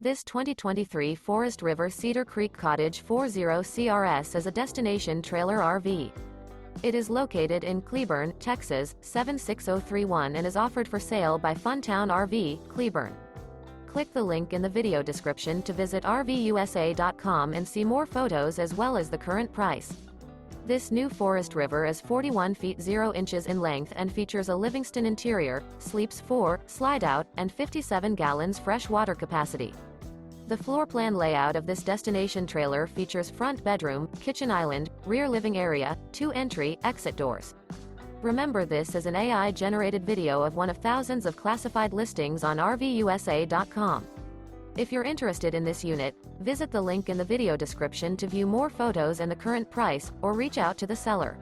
This 2023 Forest River Cedar Creek Cottage 40CRS is a destination trailer RV. It is located in Cleburne, Texas, 76031 and is offered for sale by Funtown RV, Cleburne. Click the link in the video description to visit RVUSA.com and see more photos as well as the current price. This new Forest River is 41 feet 0 inches in length and features a LIVINGSTON interior, sleeps 4, Slideout, and 57 gallons fresh water capacity. The floor plan layout of this destination trailer features front bedroom, kitchen island, rear living area, 2 entry, exit doors. Remember, this is an AI-generated video of one of thousands of classified listings on RVUSA.com. If you're interested in this unit, visit the link in the video description to view more photos and the current price, or reach out to the seller.